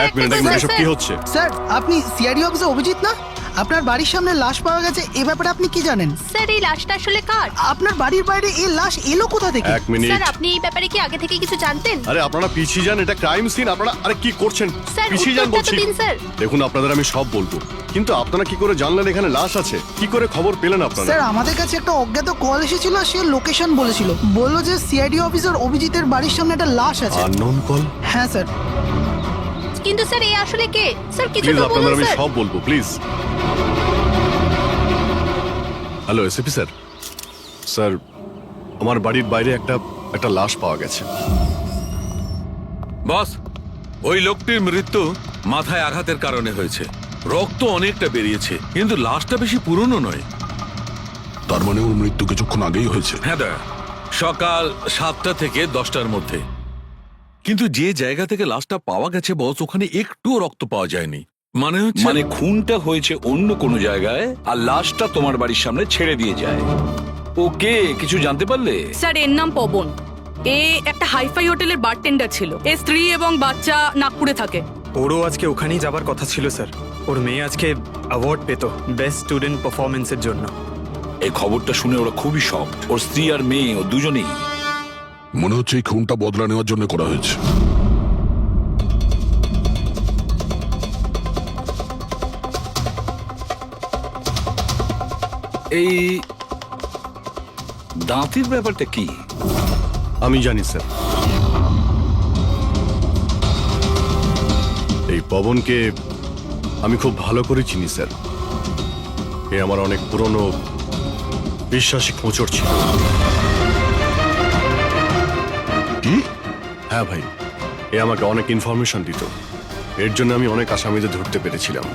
এক মিনিট এসব কি হচ্ছে? স্যার আপনি সিআইডি অফিসার অভিজিৎ না? আপনার বাড়ির সামনে লাশ পাওয়া গেছে, এ ব্যাপারে আপনি কি জানেন? স্যার এই লাশটা আসলে কার? আপনার বাড়ির বাইরে এই লাশ এলো কোথা থেকে? এক মিনিট। স্যার আপনি এই ব্যাপারে কি আগে থেকে কিছু জানতেন? আরে আপনারা পিছিয়ে যান, এটা ক্রাইম সিন। আপনারা আরে কি করছেন? স্যার পিছিয়ে যান উত্তরটা তো বলছি। দিন স্যার। দেখুন আপনাদের আমি সব বলবো, কিন্তু আপনারা কি করে জানলেন এখানে লাশ আছে? কি করে খবর পেলেন আপনারা? স্যার আমাদের কাছে একটা অজ্ঞাত কল এসেছিল, সে লোকেশন বলেছিল, বললো যে সিআইডি অফিসার অভিজিতের বাড়ির সামনে একটা লাশ আছে। Unknown call? হ্যাঁ স্যার। কিন্তু স্যার এই আসলে কে? স্যার কিছু প্লিজ তো আপনাদের বলুন আমি স্যার। সব বলবো please. Hello SP sir. Sir আমার বাড়ির বাইরে একটা লাশ পাওয়া গেছে। বস, ওই লোকটির মৃত্যু মাথায় আঘাতের কারণে হয়েছে। রক্ত অনেকটা বেরিয়েছে, কিন্তু লাশটা বেশি পুরনো নয়। তার মানে ওর মৃত্যু কিছুক্ষণ আগেই হয়েছে। হ্যাঁ দা, সকাল 7টা থেকে 10টার মধ্যে। কিন্তু যে জায়গা থেকে লাশটা পাওয়া গেছে বস, ওখানে একটুও রক্ত পাওয়া যায়নি। মানে খুনটা হয়েছে অন্য কোনো জায়গায় আর লাশটা তোমার বাড়ির সামনে ছেড়ে দিয়ে যায়। ওকে কিছু জানতে পারলে? স্যার এর নাম পবন। এ একটা হাইফাই হোটেলের বারটেন্ডার ছিল। এর স্ত্রী এবং বাচ্চা নাগপুরে থাকে। ওরও আজকে ওখানেই যাবার কথা ছিল স্যার। ওর মেয়ে আজকে অ্যাওয়ার্ড পেত বেস্ট স্টুডেন্ট পারফরমেন্সের জন্য। এই খবরটা শুনে ওরা খুবই শক। ওর স্ত্রী আর মেয়ে ও দুজনেই। মনে হচ্ছে এই খুনটা বদলা নেওয়ার জন্য করা হয়েছে। এই দাঁতের ব্যাপারটা কি? আমি জানি স্যার। এই পবনকে আমি খুব ভালো করে চিনি স্যার। এ আমার অনেক পুরনো বিশ্বাসী খোঁচর ছিল। কি? হ্যাঁ ভাই, এ আমাকে অনেক ইনফরমেশন দিত। এর জন্য আমি অনেক আসামিদের ধরতে পেরেছিলাম।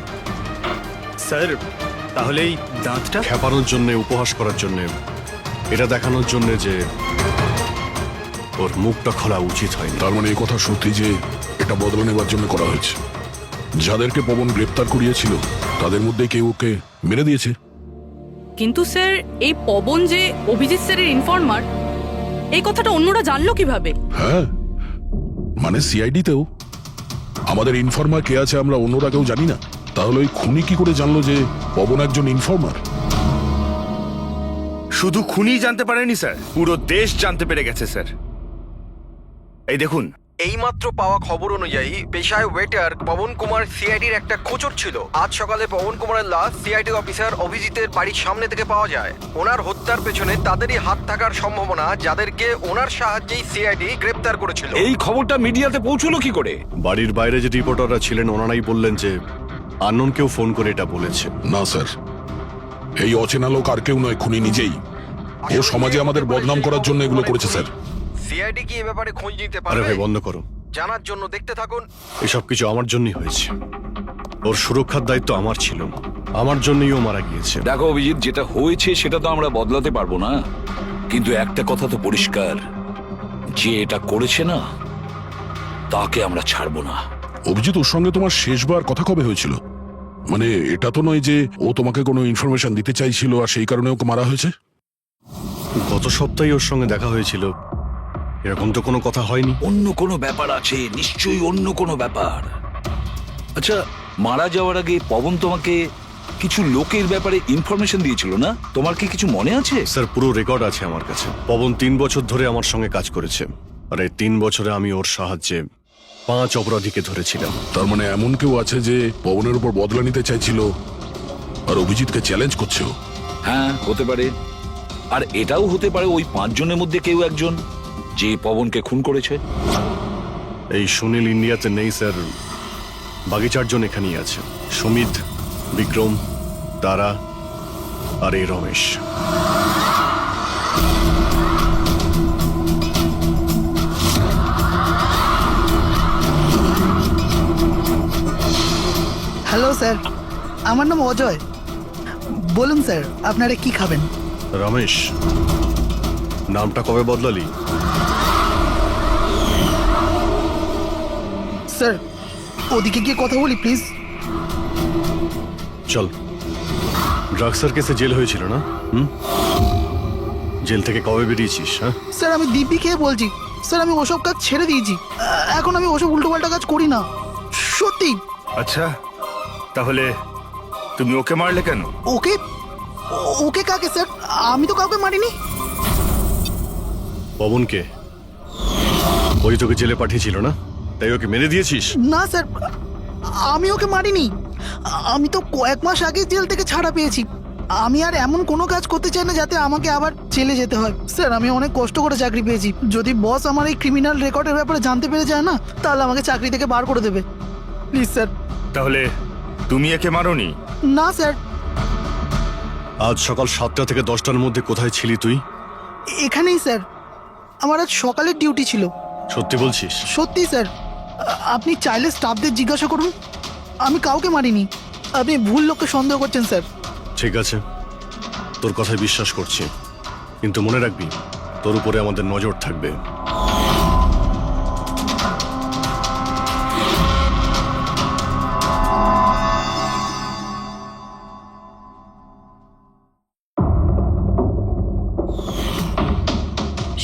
স্যার তাহলে এই দাঁতটা? খেপানোর জন্য, উপহাস করার জন্য, এটা দেখানোর জন্য যে ওর মুখটা খোলা উচিত হয়নি। তার মানে এই কথা সত্যি যে এটা বদলা নেওয়ার জন্য করা হয়েছে। যাদেরকে পবন গ্রেপ্তার করিয়েছিল তাদের মধ্যে কেউ ওকে মেরে দিয়েছে। কিন্তু স্যার এই পবন যে অভিজিৎ স্যারের ইনফরমার, এই কথাটা অন্যরা জানলো কিভাবে? হ্যাঁ, মানে সিআইডিতেও আমাদের ইনফরমার কে আছে আমরা অন্যরা কেউ জানি না। তাহলে ওই খুনি কি করে জানলো যে পবন একজন ইনফরমার? শুধু খুনি জানতে পারেনি স্যার, পুরো দেশ জানতে পেরে গেছে স্যার। এই দেখুন, এইমাত্র পাওয়া খবর অনুযায়ী পেশায় ওয়েটার পবন কুমার সিআইডির একটা খোঁচর ছিল। আজ সকালে পবন কুমারের লাশ সিআইডি অফিসার অভিজিতের বাড়ির সামনে থেকে পাওয়া যায়। ওনার হত্যার পেছনে তাদেরই হাত থাকার সম্ভাবনা, যাদেরকে ওনার সাহায্যেই সিআইডি গ্রেপ্তার করেছিল। এই খবরটা মিডিয়াতে পৌঁছলো কি করে? বাড়ির বাইরে যে রিপোর্টাররা ছিলেন ওনারাই বললেন যে আননোন কেউ ফোন করে এটা বলেছে। না স্যার, এই অচেনা লোক আর কেউ নয়, খুনি নিজেই। ও সমাজে আমাদের বদনাম করার জন্য এগুলো করেছে স্যার। সিআইডি কি এ ব্যাপারে খোঁজ নিতে আরে পারবে? ভাই বন্ধ করো, জানার জন্য দেখতে থাকুন। এসব কিছু আমার জন্যই হয়েছে। ওর সুরক্ষার দায়িত্ব আমার ছিল, আমার জন্যই ও মারা গিয়েছে। দেখো অভিজিৎ, যেটা হয়েছে সেটা তো আমরা বদলাতে পারবো না, কিন্তু একটা কথা তো পরিষ্কার, যে এটা করেছে না তাকে আমরা ছাড়বো না। অভিজিৎ, ওর সঙ্গে তোমার শেষবার কথা কবে হয়েছিল? মানে এটা তো নয় যে ও তোমাকে কোনো ইনফরমেশন দিতে চাইছিল আর সেই কারণে ওকে মারা হয়েছে? গত সপ্তাহে ওর সঙ্গে দেখা হয়েছিল, এরকম তো কোনো কথা হয়নি। অন্য কোনো ব্যাপার আছে, নিশ্চয়ই অন্য কোনো ব্যাপার। আচ্ছা, মারা যাওয়ার আগে পবন তোমাকে কিছু লোকের ব্যাপারে ইনফরমেশন দিয়েছিল না? তোমার কি কিছু মনে আছে? স্যার পুরো রেকর্ড আছে আমার কাছে। পবন 3 বছর ধরে আমার সঙ্গে কাজ করেছে, আর এই 3 বছরে আমি ওর সাহায্যে 5 অপরাধীকে ধরেছিলাম। তার মানে এমন কেউ আছে যে পবনের উপর বদলা নিতে চাইছিল আর অভিজিৎকে চ্যালেঞ্জ করছে ও? হ্যাঁ, হতে পারে। আর এটাও হতে পারে ওই 5 জনের মধ্যে কেউ একজন যে পবনকে খুন করেছে। এই সুনীল ইন্ডিয়াতে নেই স্যার, বাকি 4 জন এখানেই আছে। সুমিত, বিক্রম, তারা আর এই রমেশ। হ্যালো স্যার, আমার নাম অজয়। বলুন স্যার, আপনারা কি খাবেন? রমেশ, নামটা কবে বদলালি? স্যার ওদিকে গিয়ে কথা বলি প্লিজ। চল। ড্রাগসের কেসে জেল হয়েছিল না? জেল থেকে কবে বেরিয়েছিস? হ্যাঁ স্যার আমি দিব্যি খেয়ে বলছি, স্যার আমি ওসব কাজ ছেড়ে দিয়েছি। এখন আমি ওসব উল্টোপাল্টা কাজ করি না। সত্যি সত্যি। আচ্ছা, তাহলে তুমি ওকে মারলে কেন? ওকে ওকে কাকে স্যার? আমি তো কাউকে মারিনি। পবনকে ওই তোকে জেলে পাঠিয়েছিল না, তাই ওকে মেরে দিয়েছিস? না স্যার, আমি ওকে মারিনি। আমি তো কয়েক মাস আগে জেল থেকে ছাড়া পেয়েছি। আমি আর এমন কোনো কাজ করতে চাই না যাতে আমাকে আবার জেলে যেতে হয়। স্যার, আমি অনেক কষ্ট করে চাকরি পেয়েছি। যদি বস আমার এই ক্রিমিনাল রেকর্ডের ব্যাপারে জানতে পেরে যায় না, তাহলে আমাকে চাকরি থেকে বার করে দেবে। Please sir. তাহলে তুমি একে মারোনি? না স্যার। আজ সকাল 7টা থেকে 10টার মধ্যে কোথায় ছিলি তুই? এখানেই স্যার, আমার আজ সকালের ডিউটি ছিল। সত্যি বলছিস? সত্যি স্যার, আপনি চাইলে স্টাফদের জিজ্ঞাসা করুন। আমি কাউকে মারিনি। আপনি ভুল লোককে সন্দেহ করছেন স্যার। ঠিক আছে, তোর কথায় বিশ্বাস করছি, কিন্তু মনে রাখবি তোর উপরে আমাদের নজর থাকবে।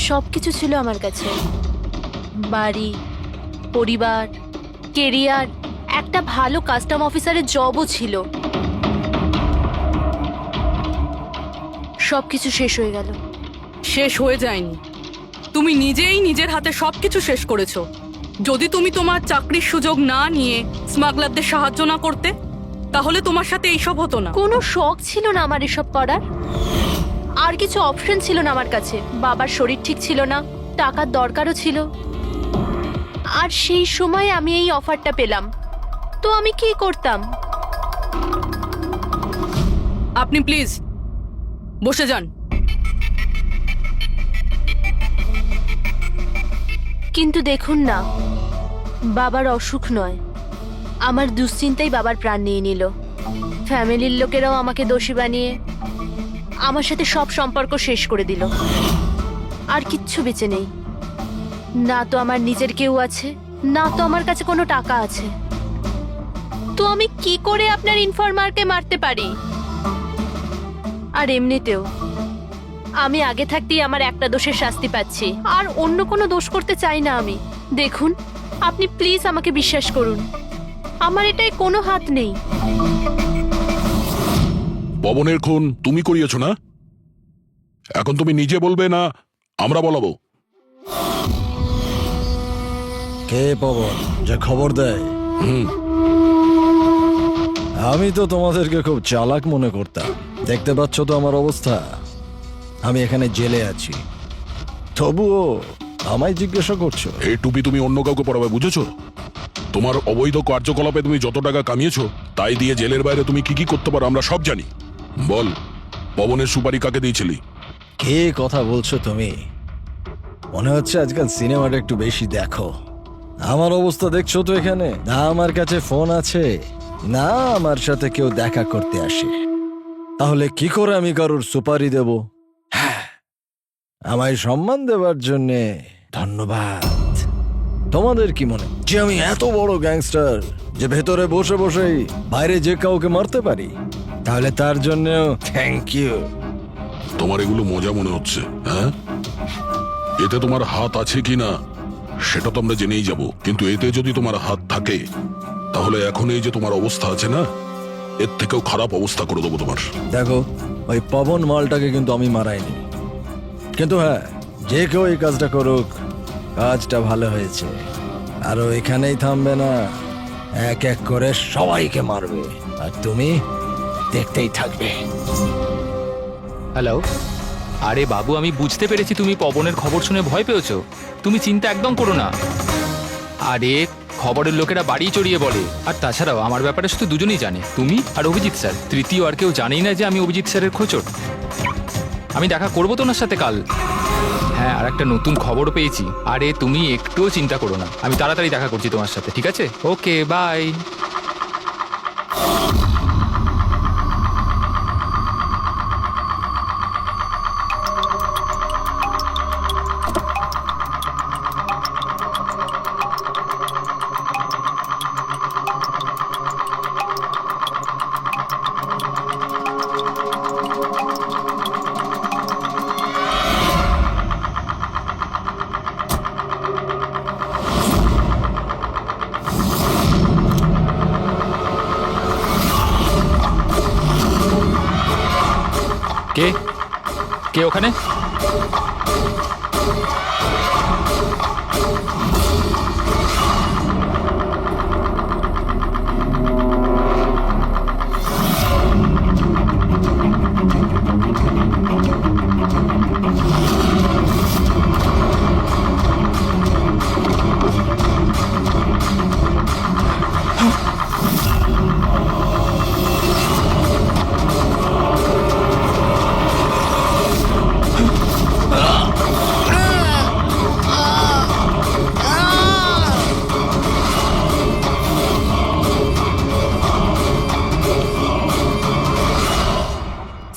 সবকিছু ছিল আমার কাছে, বাড়ি, পরিবার, কেরিয়ার, একটা ভালো কাস্টম অফিসারের জবও ছিল। সবকিছু শেষ হয়ে গেল। শেষ হয়ে যায়নি, তুমি নিজেই নিজের হাতে সবকিছু শেষ করেছো। যদি তুমি তোমার চাকরির সুযোগ না নিয়ে স্মাগলারদের সাহায্য না করতে, তাহলে তোমার সাথে এইসব হতো না। কোনো শখ ছিল না আমার এসব করার, আর কিছু অপশন ছিল না আমার কাছে। বাবার শরীর ঠিক ছিল না, টাকার দরকারও ছিল, আর সেই সময় আমি এই অফারটা পেলাম, তো আমি কি করতাম? আপনি প্লিজ বসে যান। কিন্তু দেখুন না, বাবার অসুখ নয়, আমার দুশ্চিন্তাই বাবার প্রাণ নিয়ে নিল। ফ্যামিলির লোকেরাও আমাকে দোষী বানিয়ে আমার সাথে সব সম্পর্ক শেষ করে দিল। আর কিচ্ছু বেঁচে নেই, না তো আমার নিজের কেউ আছে, না তো আমার কাছে কোনো টাকা আছে। তো আমি কি করে আপনার ইনফরমারকে মারতে পারি? আর এমনিতেও আমি আগে থাকতেই আমার একটা দোষের শাস্তি পাচ্ছি, আর অন্য কোনো দোষ করতে চাই না আমি। দেখুন, আপনি প্লিজ আমাকে বিশ্বাস করুন, আমার এটায় কোনো হাত নেই। পবনের খুন তুমি করিয়েছো না? এখন তুমি নিজে বলবে না আমরা বলাবো? কে পবন যে খবর দেয়? আমি তো তোমাদেরকে খুব চালাক মনে করতাম। দেখতে পাচ্ছ তো আমার অবস্থা, আমি এখানে জেলে আছি, তবুও আমায় জিজ্ঞাসা করছো? এই টুপি তুমি অন্য কাউকে পরাবে, বুঝেছো? তোমার অবৈধ কার্যকলাপে তুমি যত টাকা কামিয়েছো, তাই দিয়ে জেলের বাইরে তুমি কি কি করতে পারো আমরা সব জানি। বল, পবনের সুপারি কাকে দিয়েছিলি? কে কথা বলছো তুমি? মনে হচ্ছে আজকাল সিনেমাটা একটু বেশি দেখো। আমার অবস্থা দেখছো তো এখানে, না আমার কাছে ফোন আছে, না আমার সাথে কেউ দেখা করতে আসে। তাহলে কি করে আমি কারোর সুপারি দেব? আমায় সম্মান দেওয়ার জন্যে ধন্যবাদ। তোমাদের কি মনে যে আমি এত বড় গ্যাংস্টার যে ভেতরে বসে বসেই বাইরে যে কাউকে মারতে পারি? তাহলে তার জন্যও থ্যাংক ইউ। তোমার এগুলো মজা মনে হচ্ছে, হ্যাঁ? এতে তোমার হাত আছে কিনা সেটা তো আমরা জেনেই যাব, কিন্তু এতে যদি তোমার হাত থাকে তাহলে এখন এই যে তোমার অবস্থা আছে না, এর থেকেও খারাপ অবস্থা করে দেবো তোমার। দেখো, ওই পবন মালটাকে কিন্তু আমি মারাইনি, কিন্তু হ্যাঁ, যে কেউ এই কাজটা করুক, কাজটা ভালো হয়েছে। আর ও এখানেই থামবে না, এক এক করে সবাইকে মারবে, আর তুমি দেখতেই থাকবে। হ্যালো, আরে বাবু, আমি বুঝতে পেরেছি তুমি পবনের খবর শুনে ভয় পেয়েছো। তুমি চিন্তা একদম করো না। আরে খবরের লোকেরা বাড়ি চড়িয়ে বলে, আর তাছাড়াও আমার ব্যাপারে শুধু দুজনেই জানে, তুমি আর অভিজিৎ স্যার। তৃতীয় আর কেউ জানেই না যে আমি অভিজিৎ স্যারের খোঁচর। আমি দেখা করবো তো ওনার সাথে কাল। হ্যাঁ, আর একটা নতুন খবরও পেয়েছি। আরে তুমি একটুও চিন্তা করো না, আমি তাড়াতাড়ি দেখা করছি তোমার সাথে, ঠিক আছে? ওকে, বাই। কে কে ওখানে?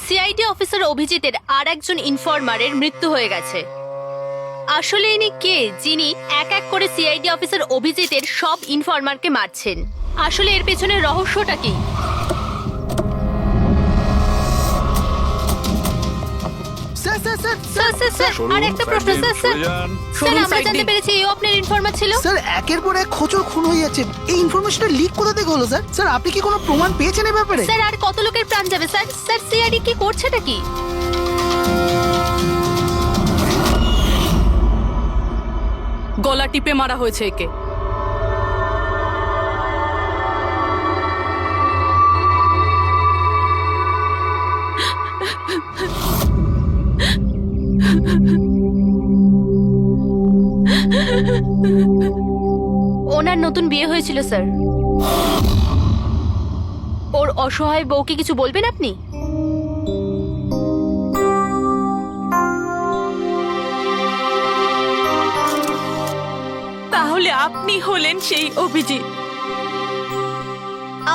সিআইডি অফিসার অভিজিতের আর একজন ইনফরমারের মৃত্যু হয়ে গেছে। আসলে ইনি কে যিনি এক এক করে সিআইডি অফিসার অভিজিতের সব ইনফরমারকে মারছেন? আসলে এর পেছনের রহস্যটা কি? স্যার স্যার স্যার স্যার আর একটা প্রশ্ন স্যার স্যার স্যার আমরা জানতে পেরেছি এও আপনার ইনফরমার ছিল। স্যার একের পর এক খোঁচর খুন হয়ে যাচ্ছে, এই ইনফরমেশনটা লিক কোথা থেকে হলো স্যার? স্যার আপনি কি কোনো প্রমাণ পেয়েছেন এই ব্যাপারে? স্যার আর কত লোকের প্রাণ যাবে স্যার? স্যার সিআইডি কি করছেটা কি? গলা টিপে মারা হয়েছে একে। ওনার নতুন বিয়ে হয়েছিল স্যার। ওর অসহায় বউকে কিছু বলবেন আপনি? তাহলে আপনি হলেন সেই অভিজিৎ,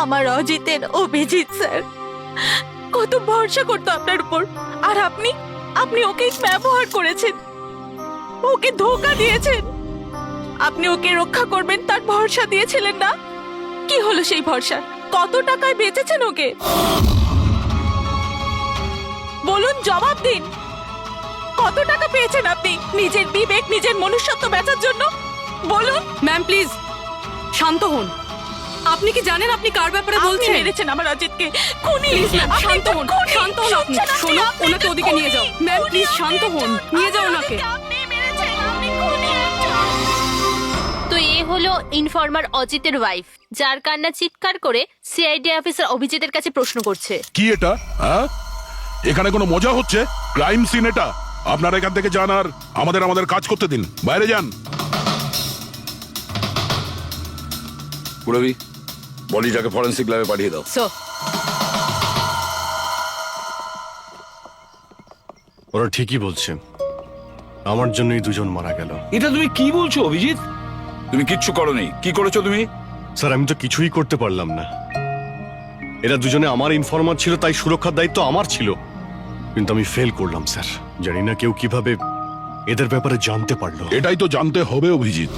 আমার অজিতের অভিজিৎ স্যার। কত ভরসা করতো আপনার উপর, আর আপনি আপনি ওকে ব্যবহার করেছেন, ওকে ধোঁকা দিয়েছেন। আপনি ওকে রক্ষা করবেন তার ভরসা দিয়েছিলেন না? কি হলো সেই ভরসা? কত টাকায় বেচেছেন ওকে? বলুন, জবাব দিন। কত টাকা পেয়েছেন আপনি নিজের বিবেক, নিজের মনুষ্যত্ব বেচার জন্য? বলুন। ম্যাম প্লিজ শান্ত হন। আপনি কি জানেন আপনি কার ব্যাপারে আপনি বলছেন? মেরেছেন আমার অজিতকে, খুনি। প্লিজ ম্যাম আপনি শান্ত হন, খুনি। শান্ত হন আপনি। শুনছেন শোনো, আপনি ওনাকে একটা ওদিকে নিয়ে যাও। খুনি। ম্যাম খুনি প্লিজ আপনি শান্ত হন, একজন। নিয়ে যাও আমার ওনাকে। অজিতকে আপনি মেরেছেন, আপনি খুনি একজন। তো এ হলো ইনফরমার অজিতের ওয়াইফ, যার কান্না চিৎকার করে সিআইডি অফিসার অভিজিতের কাছে প্রশ্ন করছে। কি এটা? হ্যাঁ, এখানে কোনো মজা হচ্ছে? ক্রাইম সিন এটা। আপনারা এখান থেকে যান আর আমাদের কাজ করতে দিন। বাইরে যান। পুরবি, বডিটাকে ফরেন্সিক ল্যাবে পাঠিয়ে দাও। স্যার ওরা ঠিকই বলছে, আমার জন্যই দুজন মারা গেল। এটা তুমি কি বলছো অভিজিৎ? তুমি কিচ্ছু করোনি। কি করেছো তুমি? স্যার আমি তো কিছুই করতে পারলাম না। এরা দুজনে আমার ইনফরমার ছিল, তাই সুরক্ষার দায়িত্ব আমার ছিল, কিন্তু আমি ফেল করলাম স্যার। জানি না কেউ কিভাবে এদের ব্যাপারে জানতে পারলো। এটাই তো জানতে হবে অভিজিৎ।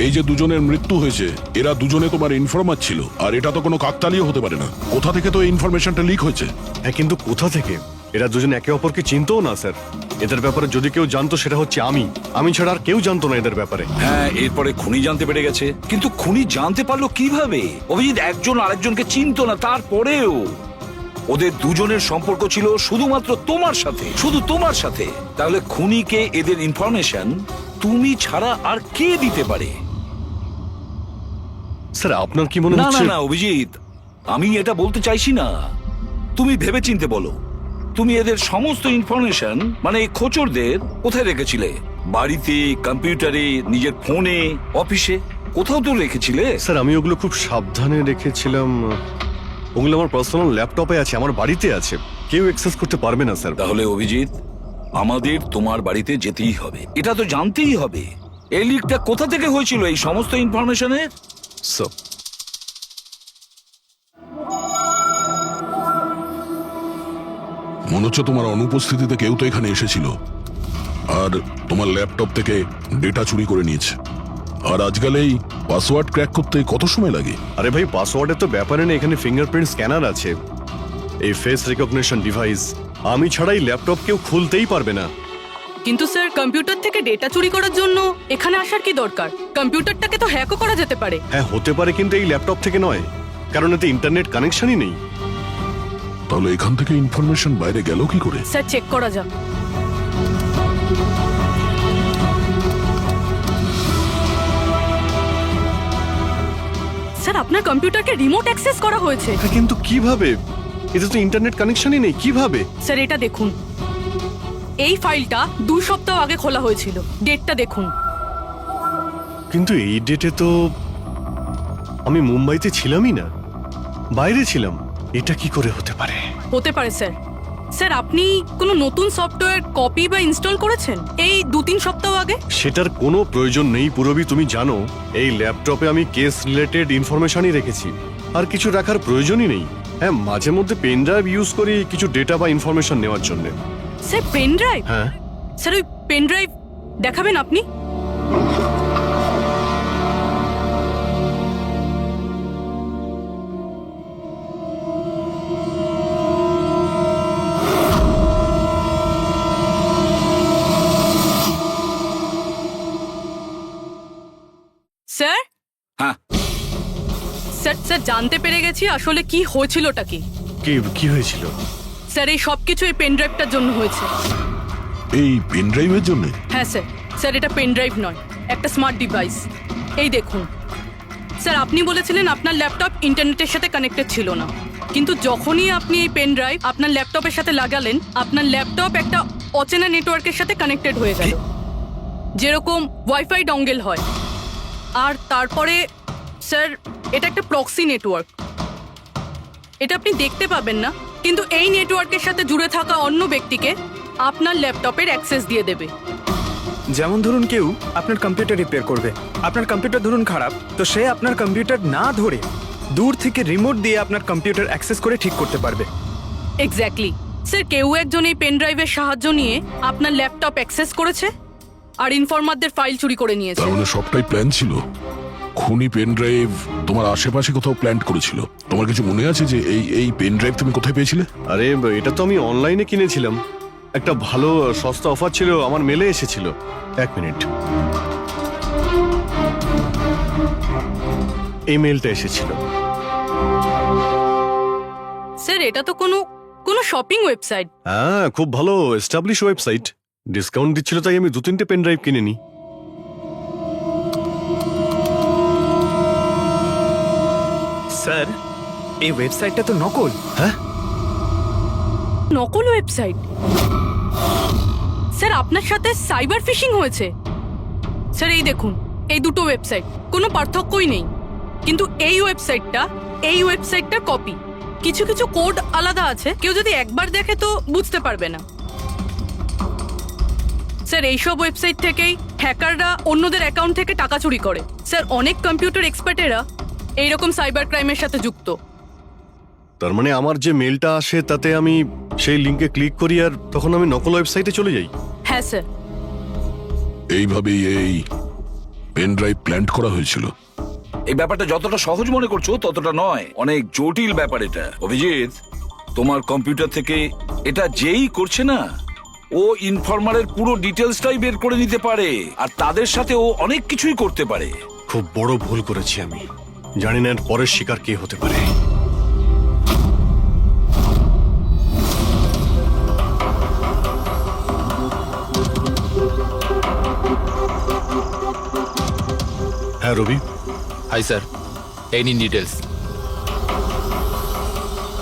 এই যে দুজনের মৃত্যু হয়েছে, এরা দুজনে তোমার ইনফরমার ছিল, আর এটা তো কোনো কাকতালীয় হতে পারে না। কোথা থেকে তো এই ইনফরমেশনটা লিক হয়েছে? হ্যাঁ, কিন্তু কোথা থেকে? এরা দুজন একে অপরকে চিনতও না স্যার। এদের ব্যাপারে যদি কেউ জানতো সেটা হচ্ছে আমি ছাড়া আর কেউ জানতো না এদের ব্যাপারে। হ্যাঁ, এরপরে খুনি জানতে পেরে গেছে। কিন্তু খুনি জানতে পারলো কিভাবে? অভিজিৎ একজন আরেকজনকে চিনতো না, তারপরেও ওদের দুজনের সম্পর্ক ছিল শুধুমাত্র তোমার সাথে, শুধু তোমার সাথে। তাহলে খুনিকে এদের ইনফরমেশন তুমি ছাড়া আর কে দিতে পারে? স্যার আপনার কি মনে না না হচ্ছে? না অভিজিৎ, আমি এটা বলতে চাইছি না। তুমি ভেবেচিন্তে বলো, তুমি এদের সমস্ত ইনফরমেশন মানে এই খোঁচরদের কোথায় রেখেছিলে? বাড়িতে, কম্পিউটারে, নিজের ফোনে, অফিসে, কোথাও তো রেখেছিলে। স্যার আমি ওগুলো খুব সাবধানে রেখেছিলাম। ওগুলো আমার পার্সোনাল ল্যাপটপে আছে, আমার বাড়িতে আছে, কেউ অ্যাক্সেস করতে পারবে না স্যার। তাহলে অভিজিৎ, আমাদের তোমার বাড়িতে যেতেই হবে, এটা তো জানতেই হবে এই লিকটা কোথা থেকে হয়েছিল এই সমস্ত ইনফরমেশনের। স্যার মনে হচ্ছে তোমার অনুপস্থিতিতে কেউ তো এখানে এসেছিল আর তোমার ল্যাপটপ থেকে ডেটা চুরি করে নিয়েছে। আর আজকাল এই পাসওয়ার্ড ক্র্যাক করতে কত সময় লাগে? আরে ভাই, পাসওয়ার্ডের তো ব্যাপারে না, এখানে ফিঙ্গারপ্রিন্ট স্ক্যানার আছে, এই ফেস রিকগনিশন ডিভাইস। আমি ছাড়াই ল্যাপটপ কেউ খুলতেই পারবে না। কিন্তু স্যার কম্পিউটার থেকে ডেটা চুরি করার জন্য এখানে আসার কি দরকার? কম্পিউটারটাকে তো হ্যাকও করা যেতে পারে। হ্যাঁ হতে পারে, কিন্তু এই ল্যাপটপ থেকে নয়, কারণ এতে ইন্টারনেট কানেকশনই নেই। তাহলে এখান থেকে ইনফরমেশন বাইরে গেল কি করে? স্যার চেক করা যাক। স্যার আপনার কম্পিউটারকে রিমোট অ্যাক্সেস করা হয়েছে। কিন্তু কিভাবে? এতে তো ইন্টারনেট কানেকশনই নেই, কিভাবে? স্যার এটা দেখুন, এই ফাইলটা 2 সপ্তাহ আগে খোলা হয়েছিল। ডেটটা দেখুন। কিন্তু এই ডেটে তো আমি মুম্বাইতে ছিলামই না, বাইরে ছিলাম। এটা কি করে হতে পারে? হতে পারে স্যার। স্যার আপনি কোনো নতুন সফটওয়্যার কপি বা ইনস্টল করেছেন এই 2-3 সপ্তাহ আগে? সেটার কোনো প্রয়োজন নেই পুরবি, তুমি জানো এই ল্যাপটপে আমি কেস রিলেটেড ইনফরমেশনই রেখেছি, আর কিছু রাখার প্রয়োজনই নেই। হ্যাঁ, মাঝে মধ্যে পেন ড্রাইভ ইউজ করি কিছু ডেটা বা ইনফরমেশন নেওয়ার জন্য। Sir pen drive? হ্যাঁ স্যার ওই পেন ড্রাইভ দেখাবেন আপনি? স্যার? হ্যাঁ। স্যার স্যার জানতে পেরে গেছি আসলে কি হয়েছিলটা কি। কি হয়েছিল? স্যার এই সবকিছু এই পেন ড্রাইভটার জন্য হয়েছে। এই পেন ড্রাইভের জন্য? হ্যাঁ স্যার। স্যার এটা পেন ড্রাইভ নয়, একটা স্মার্ট ডিভাইস। এই দেখুন স্যার, আপনি বলেছিলেন আপনার ল্যাপটপ ইন্টারনেটের সাথে কানেক্টেড ছিল না, কিন্তু যখনই আপনি এই পেন ড্রাইভ আপনার ল্যাপটপের সাথে লাগালেন, আপনার ল্যাপটপ একটা অচেনা নেটওয়ার্কের সাথে কানেক্টেড হয়ে গেল, যেরকম ওয়াইফাই ডঙ্গেল হয়। আর তারপরে স্যার এটা একটা প্রক্সি নেটওয়ার্ক। এটা আপনি দেখতে পাবেন না, কিন্তু এই নেটওয়ার্কের সাথে জুড়ে থাকা অন্য ব্যক্তিকে আপনার ল্যাপটপের অ্যাক্সেস দিয়ে দেবে। যেমন ধরুন কেউ আপনার কম্পিউটার রিপেয়ার করবে, আপনার কম্পিউটার ধরুন খারাপ, তো সে আপনার কম্পিউটার না ধরে দূর থেকে রিমোট দিয়ে আপনার কম্পিউটার অ্যাক্সেস করে ঠিক করতে পারবে। এক্স্যাক্টলি স্যার, কেউ একজন এই পেন ড্রাইভের সাহায্য নিয়ে আপনার ল্যাপটপ অ্যাক্সেস করেছে আর ইনফরমারদের ফাইল চুরি করে নিয়েছে। তার মানে সবটাই প্ল্যান ছিল। খুনি পেন ড্রাইভ তোমার আশেপাশে কোথাও প্ল্যান্ট করেছিল। তোমার কিছু মনে আছে যে এই পেন ড্রাইভ তুমি কোথায় পেয়েছিলে? আরে এটা তো আমি অনলাইনে কিনেছিলাম, একটা ভালো সস্তা অফার ছিল, আমার মেলে এসেছিল। 1 মিনিট, এই মেলটা এসেছিল। স্যার এটা তো কোনো শপিং ওয়েবসাইট। হ্যাঁ, খুব ভালো এস্টাবলিশ ওয়েবসাইট, ডিসকাউন্ট দিচ্ছিল তাই আমি 2-3টে পেন ড্রাইভ কিনে নিই। স্যার এই ওয়েবসাইটটা তো নকল। হ্যাঁ, নকল ওয়েবসাইট? স্যার আপনার সাথে সাইবার ফিশিং হয়েছে। স্যার এই দেখুন, এই দুটো ওয়েবসাইট কোনো পার্থক্যই নেই, কিন্তু এই ওয়েবসাইটটার কপি। কিছু কিছু কোড আলাদা আছে, কেউ যদি একবার দেখে তো বুঝতে পারবে না। স্যার এইসব ওয়েবসাইট থেকেই হ্যাকাররা অন্যদের অ্যাকাউন্ট থেকে টাকা চুরি করে। স্যার অনেক কম্পিউটার এক্সপার্টেরা এইরকম সাইবার ক্রাইমের সাথে যুক্ত। তার মানে আমার যে মেলটা আসে তাতে আমি সেই লিংকে ক্লিক করি আর তখন আমি নকল ওয়েবসাইটে চলে যাই। হ্যাঁ স্যার। এইভাবেই এই পেন ড্রাইভ প্ল্যান্ট করা হয়েছিল। এই ব্যাপারটা যতটা সহজ মনে করছো ততটা নয়, অনেক জটিল ব্যাপার এটা। অভিজিৎ, তোমার কম্পিউটার থেকে এটা যেই করছে না, ও ইনফরমারের পুরো ডিটেলসটাই বের করে নিতে পারে, আর তাদের সাথে ও অনেক কিছুই করতে পারে। খুব বড় ভুল করেছি আমি, জানি না এর পরের শিকার কে হতে পারে। হ্যাঁ রবি। হাই স্যার, এই নিন ডিটেলস।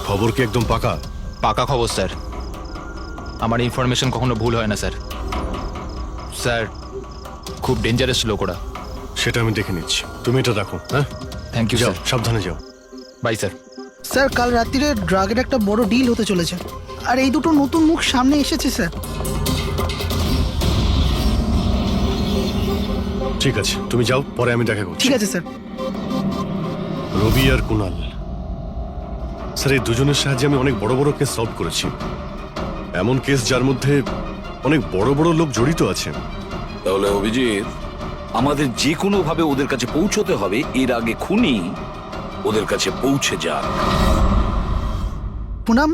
খবর কি একদম পাকা? পাকা খবর স্যার, আমার ইনফরমেশন কখনো ভুল হয় না স্যার। স্যার খুব ডেঞ্জারাস লোক ওরা। সেটা আমি দেখে নিচ্ছি, তুমি এটা রাখো। হ্যাঁ, থ্যাংক ইউ যাও, স্যার। সাবধানে যাও। By sir. স্যার কাল রাত্রিরে ড্রাগের একটা বড় ডিল হতে চলেছে, আর এই দুটো নতুন মুখ সামনে এসেছে স্যার। ঠিক আছে, তুমি যাও, পরে আমি দেখা করছি। ঠিক আছে স্যার। রবি আর কুনাল, স্যার এই দুজনের সাহায্যে আমি অনেক বড় বড় কেস সলভ করেছি। এমন কেস যার মধ্যে অনেক বড় বড় লোক জড়িত আছে। তাহলে অভিজিৎ, আমাদের যে কোনো ভাবে ওদের কাছে পৌঁছতে হবে, এর আগে খুনি ওদের কাছে পৌঁছে যাক। পুনাম,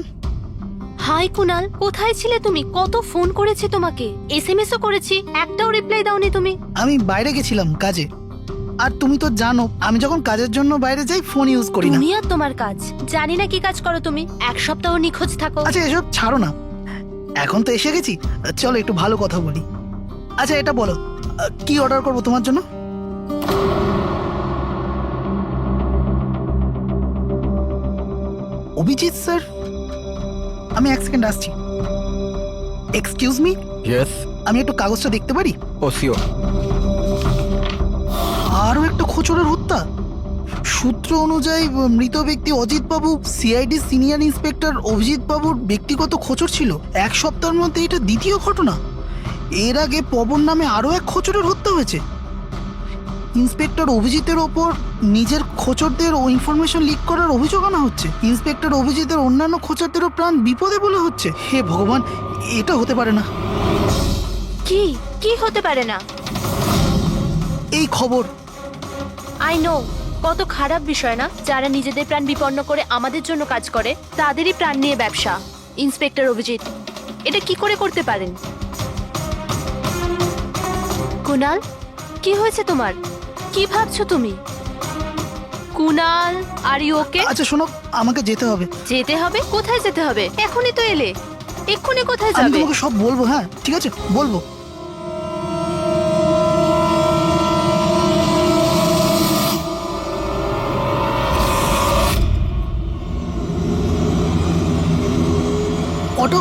হাই কুনাল, কোথায় ছিলে তুমি? কত ফোন করেছি তোমাকে, এসএমএসও করেছি, একটাও রিপ্লাই দাওনি তুমি। আমি বাইরে গেছিলাম কাজে। আর তুমি তো জানো আমি যখন কাজের জন্য বাইরে যাই ফোন ইউজ করি না। তুমি আর তোমার কাজ, জানি না কি কাজ করো তুমি, এক সপ্তাহ নিখোঁজ থাকো। আচ্ছা এসব ছাড়ো না, এখন তো এসে গেছি, চলো একটু ভালো কথা বলি। আচ্ছা এটা বলো, কি অর্ডার করবো তোমার জন্য? অভিজিৎ স্যার, আমি এক সেকেন্ড আসছি। এক্সকিউজ মি, ইয়েস, আমি একটু কাগজটা দেখতে পারি? ও শিওর। আরও একটা খোঁচরের হত্যা। সূত্র অনুযায়ী মৃত ব্যক্তি অজিত বাবু সিআইডি সিনিয়র ইন্সপেক্টর অভিজিৎ বাবুর ব্যক্তিগত খোঁচর ছিল। এক সপ্তাহের মধ্যে এটা দ্বিতীয় ঘটনা। এর আগে পবন নামে আরও এক খোঁচরের হত্যা হয়েছে। ইন্সপেক্টর অভিজিতের ওপর নিজের খোঁচরদের ও ইনফরমেশন লিক করার অভিযোগ আনা হচ্ছে। ইন্সপেক্টর অভিজিতের অন্যান্য খোঁচরদেরও প্রাণ বিপদে বলে হচ্ছে। হে ভগবান, এটা হতে পারে না। কি কি হতে পারে না? এই খবর আই নো, কত খারাপ বিষয় না? যারা নিজেদের প্রাণ বিপন্ন করে আমাদের জন্য কাজ করে তাদেরই প্রাণ নিয়ে ব্যবসা। ইন্সপেক্টর অভিজিৎ এটা কি করে করতে পারেন? কুনাল, কি হয়েছে তোমার? কি ভাবছো তুমি? Kunal, are you okay? আচ্ছা শোনো, আমাকে যেতে হবে। যেতে হবে? কোথায় যেতে হবে? এখনই তো এলে, এক্ষুনি কোথায় আমি যাবে? তোমাকে সব বলবো। হ্যাঁ ঠিক আছে, বলবো। অটো,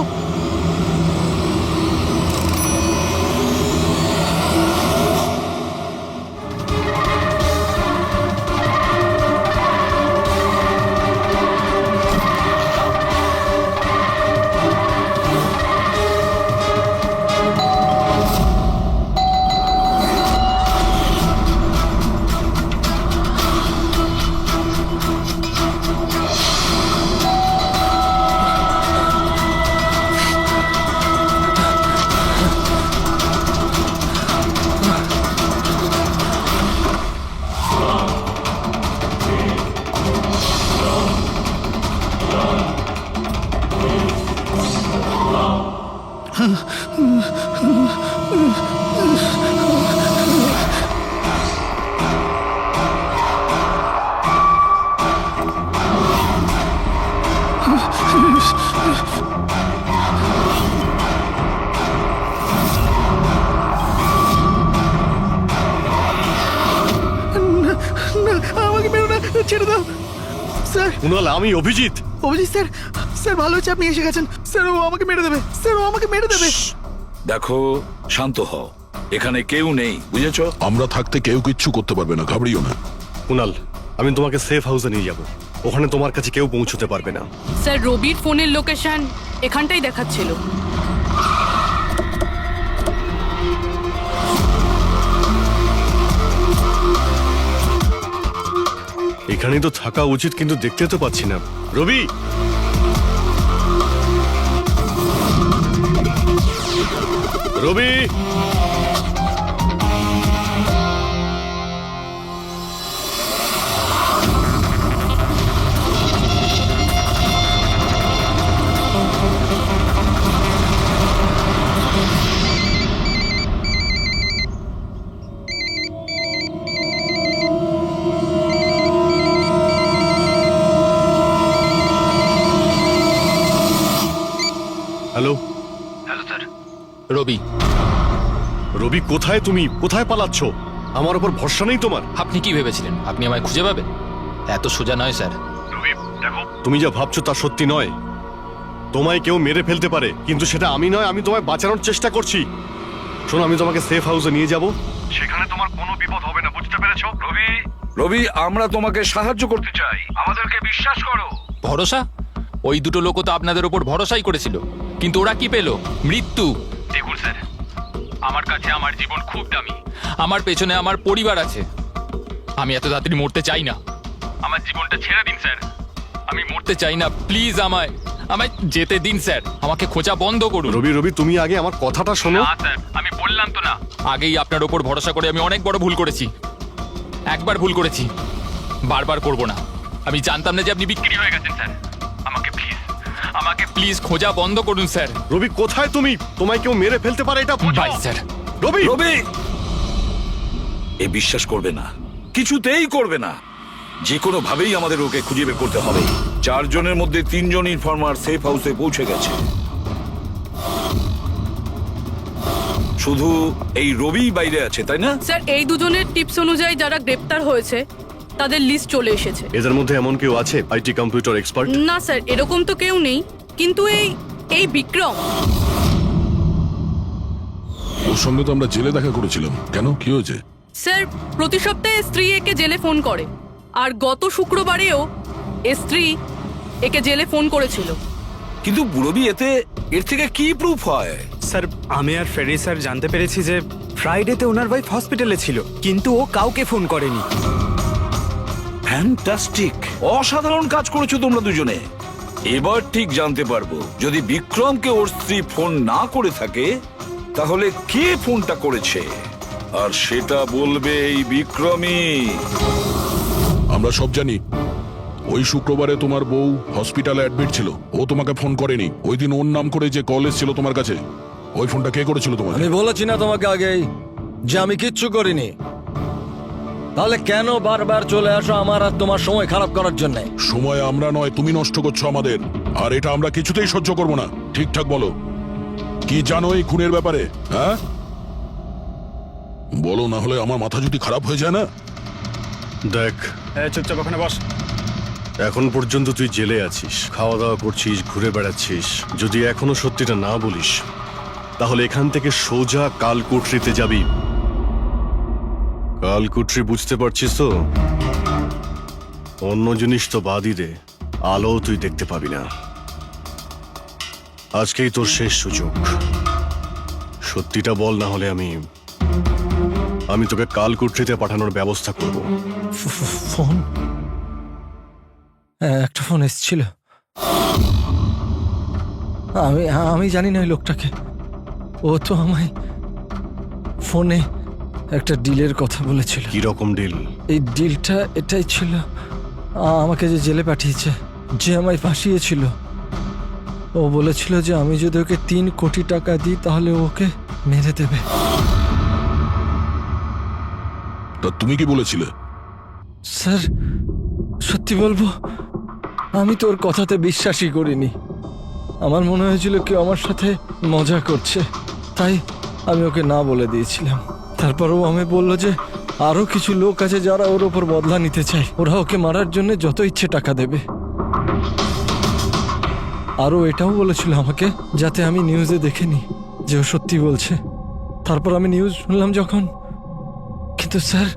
আমাকে মেরো না, ছেড়ে দাও স্যার। কুনাল, আমি অভিজিৎ। অভিজিৎ স্যার, স্যার ভালো হচ্ছে আপনি এসে গেছেন। স্যার ও আমাকে মেরে দেবে, স্যার ও আমাকে মেরে দেবে। দেখো, শান্ত হও, এখানে কেউ নেই, বুঝেছো? আমরা থাকতে কেউ কিচ্ছু করতে পারবে না, ঘাবড়িও না। কুনাল, আমি তোমাকে সেফ হাউসে নিয়ে যাব। ওখানে তোমার কাছে কেউ পৌঁছতে পারবে না। স্যার রবির ফোনের লোকেশন এখানটাই দেখাচ্ছিল। এখানেই তো থাকা উচিত, কিন্তু দেখতে তো পাচ্ছি না। রবি, রবি, হ্যালো। রবি, রবি কোথায়? তুমি কোথায় পালাচ্ছ? আমার উপর ভরসা নেই তোমার? আপনি কি ভেবেছিলেন আপনি আমায় খুঁজে পাবেন? এত সোজা নয় স্যার। রবি দেখো, তুমি যা ভাবছো তা সত্যি নয়। তোমায় কেউ মেরে ফেলতে পারে, কিন্তু সেটা আমি নয়। আমি তোমায় বাঁচানোর চেষ্টা করছি। শোনো, আমি তোমাকে সেফ হাউসে নিয়ে যাব। সেখানে তোমার কোনো বিপদ হবে না, বুঝতে পেরেছো? রবি, রবি, আমরা তোমাকে সাহায্য করতে চাই, আমাদেরকে বিশ্বাস করো। ভরসা? ওই দুটো লোকও তো আপনাদের ওপর ভরসাই করেছিল, কিন্তু ওরা কি পেল? মৃত্যু। দেখুন স্যার, আমার কাছে আমার জীবন খুব দামি। আমার পেছনে আমার পরিবার আছে। আমি এত তাড়াতাড়ি মরতে চাই না। আমার জীবনটা ছেড়ে দিন স্যার, আমি মরতে চাই না। প্লিজ আমায় আমায় যেতে দিন স্যার, আমাকে খোঁজা বন্ধ করুন। রবি, রবি তুমি আগে আমার কথাটা শোনো। না স্যার, আমি বললাম তো না, আগেই আপনার ওপর ভরসা করে আমি অনেক বড় ভুল করেছি। একবার ভুল করেছি, বারবার করব না। আমি জানতাম না যে আপনি বিক্রি হয়ে গেছেন স্যার। আমাকে প্লিজ খোঁজা বন্ধ করুন স্যার। রবি কোথায় তুমি? তোমায় কেউ মেরে ফেলতে পারে, এটা বোঝো। By sir. রবি, রবি, এ বিশ্বাস করবে না, কিছুতেই করবে না। যে কোনো ভাবেই আমাদের ওকে খুঁজে বের করতে হবে। 4 জনের মধ্যে 3 জন ইনফর্মার সেফ হাউসে পৌঁছে গেছে। শুধু এই রবি বাইরে আছে, তাই না? স্যার এই দুজনের টিপস অনুযায়ী যারা গ্রেপ্তার হয়েছে তাদের লিস্ট চলে এসেছে। এদের মধ্যে এমন কেউ আছে আইটি কম্পিউটার এক্সপার্ট? না স্যার, এরকম তো কেউ নেই, কিন্তু এই বিক্রম। ওর সঙ্গে তো আমরা জেলে দেখা করেছিলাম, কেন কি হয়েছে? স্যার প্রতি সপ্তাহে স্ত্রী একে জেলে ফোন করে, আর গত শুক্রবারেও স্ত্রী একে জেলে ফোন করেছিল। কিন্তু বুড়বি এর থেকে কি প্রুফ হয়? স্যার আমি আর ফেরি স্যার জানতে পেরেছি যে ফ্রাইডেতে ওনার ওয়াইফ হসপিটালে ছিল, কিন্তু ও কাউকে ফোন করেনি। ফ্যান্টাস্টিক, অসাধারণ কাজ করেছো তোমরা দুজনে। এবার ঠিক জানতে পারবো যদি বিক্রমকে ওর স্ত্রী ফোন না করে থাকে তাহলে কে ফোনটা করেছে, আর সেটা বলবে এই বিক্রমই। আমরা সব জানি ওই শুক্রবারে তোমার বউ হসপিটালে অ্যাডমিট ছিল, ও তোমাকে ফোন করেনি। ওই দিন ওর নাম করে যে কল এসেছিল তোমার কাছে, ওই ফোনটা কে করেছিল তোমাকে? আমি বলেছি না তোমাকে আগেই যে আমি কিচ্ছু করিনি? তাহলে কেন বারবার চলে আসো আমার আর তোমার সময় খারাপ করার জন্য? সময় আমরা নয়, তুমি নষ্ট করছো আমাদের, আর এটা আমরা কিছুতেই সহ্য করবো না। ঠিকঠাক বলো, কি জানো এই খুনের ব্যাপারে? হ্যাঁ বলো, না হলে আমার মাথা যদি খারাপ হয়ে যায় না। দেখ, চুপচাপ ওখানে বস। এখন পর্যন্ত তুই জেলে আছিস, খাওয়া দাওয়া করছিস, ঘুরে বেড়াচ্ছিস। যদি এখনো সত্যিটা না বলিস তাহলে এখান থেকে সোজা কালকুটরিতে যাবি। কালকুটরি বুঝতে পারছিস তো? অন্য জিনিস তো বাদই দে, আলো তুই দেখতে পাবি না। আজকেই তোর শেষ সুযোগ। সত্যিটা বল, না হলে আমি তোকে কালকুটরিতে পাঠানোর ব্যবস্থা করব। ফোন, একটা ফোন এসেছিল। আমি জানি না ওই লোকটাকে। ও তো আমায় ফোনে একটা ডিলের কথা বলেছিল। কি রকম ডিল? এই ডিলটা এটাই ছিল, আমাকে যে জেলে পাঠিয়েছে, যে আমায় ফাঁসিয়েছিল, ও বলেছিল যে আমি যদি ওকে 3 কোটি টাকা দিই তাহলে ওকে মেরে দেবে। তা তুমি কি বলেছিলে? স্যার সত্যি বলবো, আমি তোর কথাতে বিশ্বাসই করিনি। আমার মনে হয়েছিল কেউ আমার সাথে মজা করছে, তাই আমি ওকে না বলে দিয়েছিলাম। তারপর ও আমি বলল যে আরো কিছু লোক আছে যারা ওর ওপর বদলা নিতে চায়, ওরা ওকে মারার জন্য যত ইচ্ছে টাকা দেবে। আরও এটাও বলেছিল আমাকে যাতে আমি নিউজে দেখে নি যে ও সত্যি বলছে। তারপর আমি নিউজ শুনলাম যখন, কিন্তু স্যার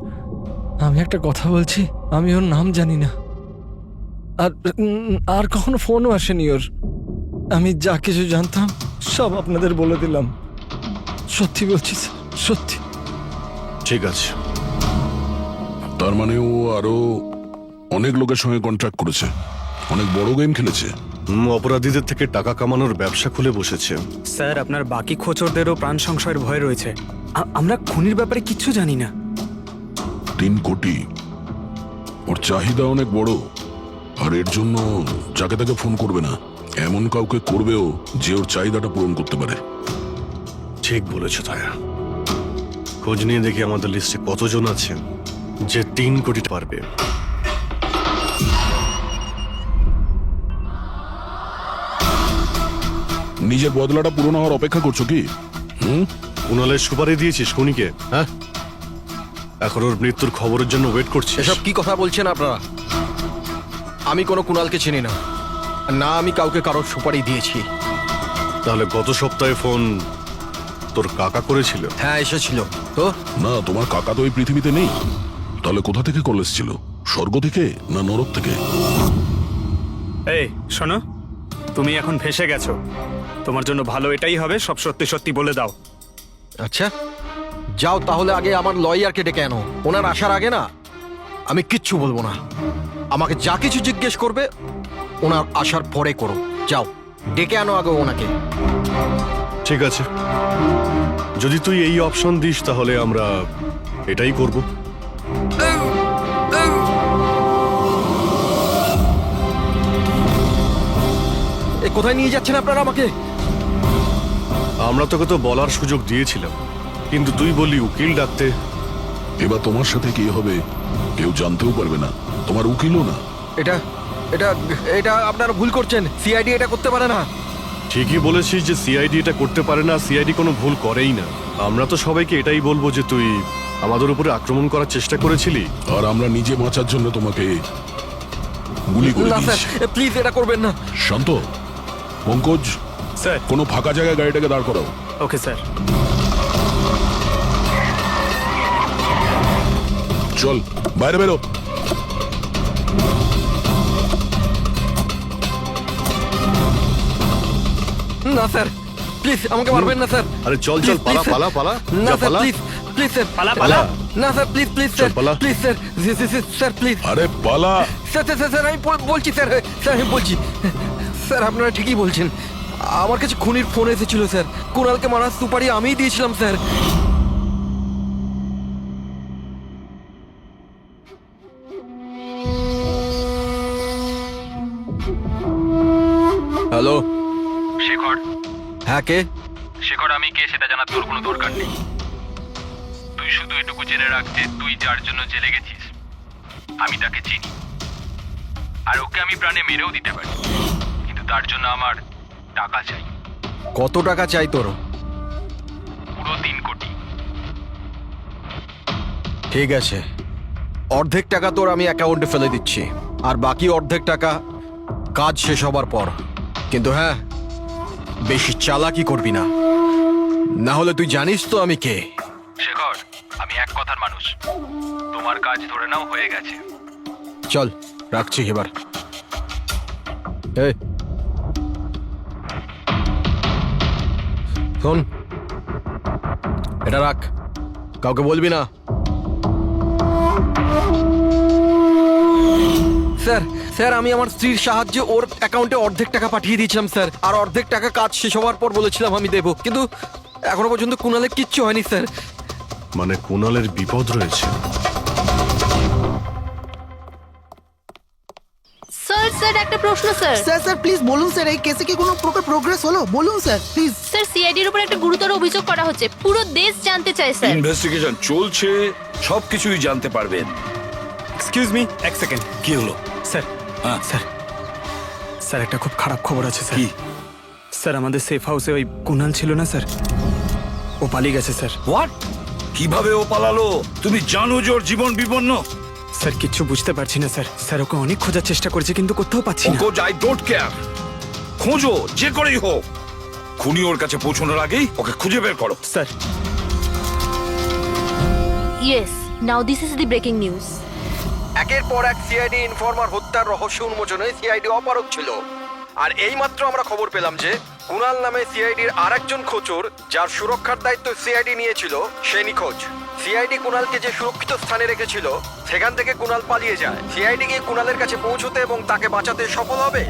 আমি একটা কথা বলছি, আমি ওর নাম জানি না, আর কখনো ফোনও আসেনি ওর। আমি যা কিছু জানতাম সব আপনাদের বলে দিলাম। সত্যি বলছি স্যার, সত্যি। ঠিক আছে। তার মানে ও আরো অনেক লোকের সঙ্গে কন্ট্রাক্ট করেছে, অনেক বড় গেম খেলেছে। অপরাধীদের থেকে টাকা কামানোর ব্যবসা খুলে বসেছে। স্যার আপনার বাকি খোঁচরদেরও প্রাণ সংশয়ের ভয় রয়েছে। আমরা খুনির ব্যাপারে কিচ্ছু জানি না। 3 কোটি, ওর চাহিদা অনেক বড়, আর এর জন্য যাকে তাকে ফোন করবে না, এমন কাউকে করবেও যে ওর চাহিদাটা পূরণ করতে পারে। ঠিক বলেছ তায়া। খোঁজ নিয়ে দেখি আমাদের লিস্টে কতজন আছে যে 3 কোটি পারবে। নিজের বদলাটা পূরণ হওয়ার অপেক্ষা করছো কি? কুণালের সুপারি দিয়েছিস খুনিকে? হ্যাঁ, এখন ওর মৃত্যুর খবরের জন্য ওয়েট করছিস? এসব কি কথা বলছেন আপনারা? আমি কোনো কুণালকে চিনি না, না আমি কাউকে কারোর সুপারি দিয়েছি। তাহলে গত সপ্তাহে ফোন তোর কাকা করেছিল? হ্যাঁ এসেছিল তো। না, তোমার কাকা তো এই পৃথিবীতে নেই। তাহলে কোথা থেকে কল এসেছিল? স্বর্গ থেকে না নরক থেকে? এই শোনো, তুমি এখন ফেসে গেছো। তোমার জন্য ভালো এটাই হবে সব সত্যি সত্যি বলে দাও। আচ্ছা যাও তাহলে, আগে আমার লয়ারকে ডেকে আনো। ওনার আসার আগে না আমি কিচ্ছু বলবো না। আমাকে যা কিছু জিজ্ঞেস করবে ওনার আসার পরে করো। যাও ডেকে আনো আগে ওনাকে। ঠিক আছে, যদি তুই এই অপশন দিস তাহলে আমরা এটাই করব। কোথায় নিয়ে যাচ্ছেন আপনারা আমাকে? আমরা তোকে তো বলার সুযোগ দিয়েছিলাম, কিন্তু তুই বললি উকিল ডাকতে। এবার তোমার সাথে কি হবে কেউ জানতেও পারবে না, তোমার উকিলও না। এটা এটা এটা আপনারা ভুল করছেন, সিআইডি এটা করতে পারে না। ঠিকই বলেছিস যে সিআইডি এটা করতে পারে না, সিআইডি কোনো ভুল করেই না। আমরা তো সবাইকে এটাই বলবো যে তুই আমাদের উপরে আক্রমণ করার চেষ্টা করেছিলি। আর আমরা নিজে বাঁচার জন্য তোমাকে গুলি করে না স্যার, দিয়েছি। প্লিজ এটা করবেন না। শান্ত, পঙ্কজ, স্যার। কোনো ফাঁকা জায়গায় গাড়িটাকে দাঁড় করাও। Okay sir. চল বাইরে বেরো। না স্যার, প্লিজ আমাকে মারবেন না স্যার। আরে চল চল, Please, পালা please, পালা পালা, না যা স্যার, পালা। প্লিজ প্লিজ স্যার, পালা, পালা। না স্যার, প্লিজ প্লিজ চল, স্যার, পালা। Please sir, sir please. আরে পালা। স্যার স্যার স্যার আমি বলছি স্যার, স্যার আমি বলছি স্যার, আপনারা ঠিকই বলছেন। আমার কাছে খুনির ফোন এসেছিল স্যার, কুণালকে মারার সুপারি আমিই দিয়েছিলাম স্যার। হ্যালো শেখর, হ্যাঁ কে? শেখর আমি কে সেটা জানার তোর কোনো দরকার নেই। তুই শুধু এটুকু জেনে রাখ যে তুই যার জন্য জেলে গেছিস আমি তাকে চিনি, আর ওকে আমি প্রাণে মেরেও দিতে পারি, কিন্তু তার জন্য আমার টাকা চাই। কত টাকা চাই তোর? পুরো 3 কোটি। ঠিক আছে, অর্ধেক টাকা তোর আমি অ্যাকাউন্টে ফেলে দিচ্ছি, আর বাকি অর্ধেক টাকা কাজ শেষ হবার পর। কিন্তু হ্যাঁ, বেশি চালাকি করবি না, না হলে তুই জানিস তো আমি কে। শেখর, আমি এক কথার মানুষ, তোমার কাজ ধরে নাও হয়ে গেছে। চল রাখছি এবার। এই শোন, এটা রাখ, কাউকে বলবি না। স্যার স্যার আমি আমার স্ত্রীর সাহায্যে ওর অ্যাকাউন্টে অর্ধেক টাকা পাঠিয়ে দিয়েছিলাম স্যার, আর অর্ধেক টাকা কাজ শেষ হওয়ার পর বলেছিলাম আমি দেবো, কিন্তু এখনো পর্যন্ত কুণালের কিচ্ছু হয়নি স্যার। মানে কুণালের বিপদ রয়েছে। স্যার স্যার একটা প্রশ্ন স্যার। স্যার স্যার প্লিজ বলুন স্যার, এই কেসে কি কোনো প্রকার প্রোগ্রেস হলো? বলুন স্যার প্লিজ। স্যার সিআইডির উপর একটা গুরুতর অভিযোগ করা হচ্ছে, পুরো দেশ জানতে চায় স্যার। ইনভেস্টিগেশন চলছে, সবকিছুই জানতে পারবেন। এক্সকিউজ মি, এক সেকেন্ড। কি হলো? স্যার, হ্যাঁ। স্যার, স্যার একটা খুব খারাপ খবর আছে স্যার। কি? স্যার আমাদের সেফ হাউসে ওই কুণাল ছিল না স্যার, ও পালিয়ে গেছে স্যার। হোয়াট? কিভাবে ও পালালো? তুমি জানো যে ওর জীবন বিপন্ন। স্যার কিচ্ছু বুঝতে পারছি না স্যার। স্যার ওকে অনেক খোঁজার চেষ্টা করেছে কিন্তু কোথাও পাচ্ছি না। ওকে আই ডোন্ট কেয়ার, খোঁজো যে করেই হোক, খুনি ওর কাছে পৌঁছানোর আগেই ওকে খুঁজে বের করো। Sir yes, now this is the breaking news. একের পর এক সিআইডি ইনফরমার হত্যার রহস্য উন্মোচনে সিআইডি অপারগ ছিল, আর এইমাত্র আমরা খবর পেলাম যে কুণাল নামে সিআইডির আরেকজন খোঁচর, যার সুরক্ষার দায়িত্ব সিআইডি নিয়েছিল, সে নিখোঁজ। সিআইডি কুণালকে যে সুরক্ষিত স্থানে রেখেছিল সেখান থেকে কুণাল পালিয়ে যায়। সিআইডি গিয়ে কুণালের কাছে পৌঁছতে এবং তাকে বাঁচাতে সফল হবে।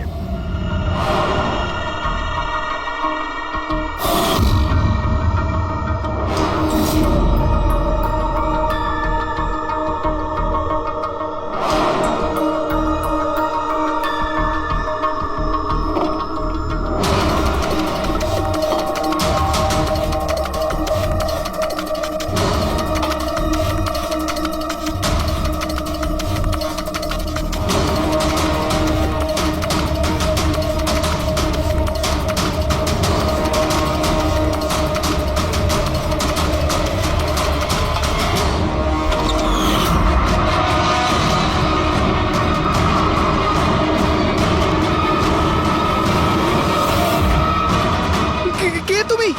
কে তুমি?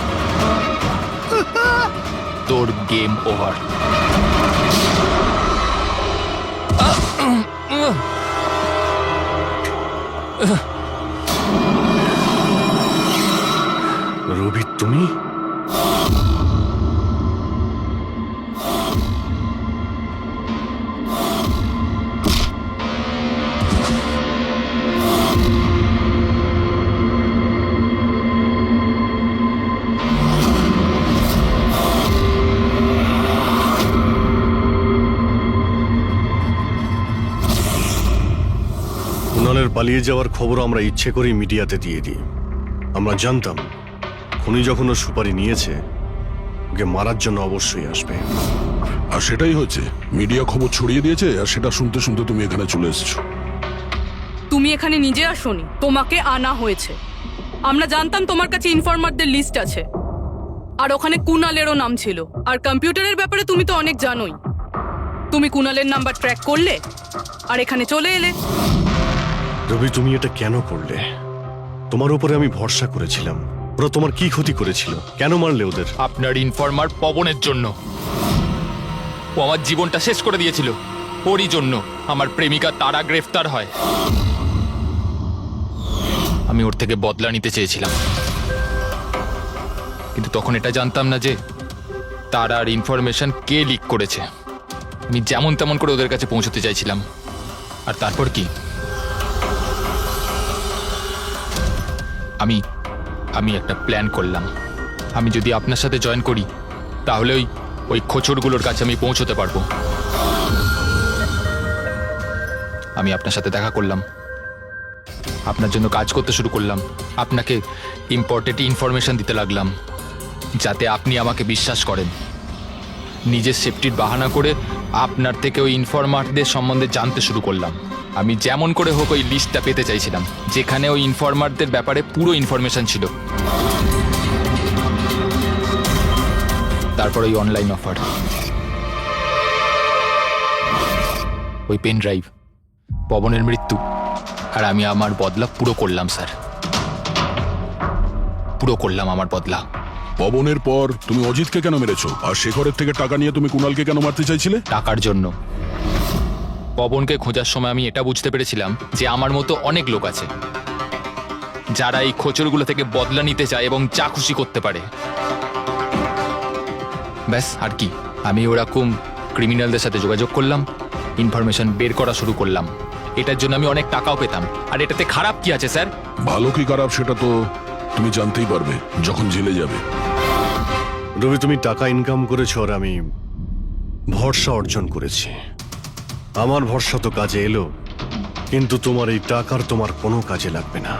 তোর গেম ওভার। রবি তুমি? কুণালের পালিয়ে যাওয়ার খবর আমরা ইচ্ছে করেই মিডিয়াতে দিয়ে দিই। আমরা জানতাম খুনি যখন ওর সুপারি নিয়েছে ওকে মারার জন্য অবশ্যই আসবে। আর সেটাই হচ্ছে, মিডিয়া খবর ছড়িয়ে দিয়েছে আর সেটা শুনতে শুনতে তুমি এখানে চলে এসেছো। তুমি এখানে নিজে আসোনি, তোমাকে আনা হয়েছে। আমরা জানতাম তোমার কাছে ইনফরমারদের লিস্ট আছে, আর ওখানে কুনালেরও নাম ছিল। আর কম্পিউটারের ব্যাপারে তুমি তো অনেক জানোই। তুমি কুনালের নাম্বার ট্র্যাক করলে আর এখানে চলে এলে। রবি, তুমি এটা কেন করলে? তোমার উপরে আমি ভরসা করেছিলাম। ওরা তোমার কি ক্ষতি করেছিল? কেন মারলে ওদের? আপনার ইনফরমার পবনের জন্য। ও আমার জীবনটা শেষ করে দিয়েছিল। ওরই জন্য আমার প্রেমিকা তারা গ্রেফতার হয়। আমি ওর থেকে বদলা নিতে চেয়েছিলাম, কিন্তু তখন এটা জানতাম না যে তারার ইনফরমেশন কে লিক করেছে। আমি যেমন তেমন করে ওদের কাছে পৌঁছতে চাইছিলাম। আর তারপর কি, আমি একটা প্ল্যান করলাম। আমি যদি আপনার সাথে জয়েন করি তাহলে ওই খোঁচরগুলোর কাছে আমি পৌঁছতে পারবো। আমি আপনার সাথে দেখা করলাম, আপনার জন্য কাজ করতে শুরু করলাম, আপনাকে ইম্পর্টেন্ট ইনফরমেশন দিতে লাগলাম যাতে আপনি আমাকে বিশ্বাস করেন। নিজের সেফটির বাহানা করে আপনার থেকে ওই ইনফরমারদের সম্বন্ধে জানতে শুরু করলাম। আমি যেমন করে হোক ওই লিস্টটা পেতে চাইছিলাম যেখানে ওই ইনফরমারদের ব্যাপারে পুরো ইনফরমেশন ছিল। তারপর ওই অনলাইন অফার, ওই পেন ড্রাইভ, পবনের মৃত্যু, আর আমি আমার বদলা পুরো করলাম স্যার। পুরো করলাম আমার বদলা। পবনের পর তুমি অজিতকে কেন মেরেছো? আর শেখরের থেকে টাকা নিয়ে তুমি কুণালকে কেন মারতে চাইছিলে? টাকার জন্য। পবনকে খোঁজার সময় আমি এটা বুঝতে পেরেছিলাম যে আমার মতো অনেক লোক আছে যারা এই খোঁচরগুলো থেকে বদলা নিতে চায় এবং যা খুশি করতে পারে। ব্যাস, আর কি। আমি ওরকম ক্রিমিনালদের সাথে যোগাযোগ করলাম, ইনফরমেশন বের করা শুরু করলাম। এটার জন্য আমি অনেক টাকাও পেতাম। আর এটাতে খারাপ কি আছে স্যার? ভালো কি খারাপ সেটা তো তুমি জানতেই পারবে যখন জেলে যাবে। রবি, তুমি টাকা ইনকাম করেছো আর আমি ভরসা অর্জন করেছি। আমার ভরসা তো কাজে এলো, কিন্তু তোমার এই টাকার তোমার কোনো কাজে লাগবে না।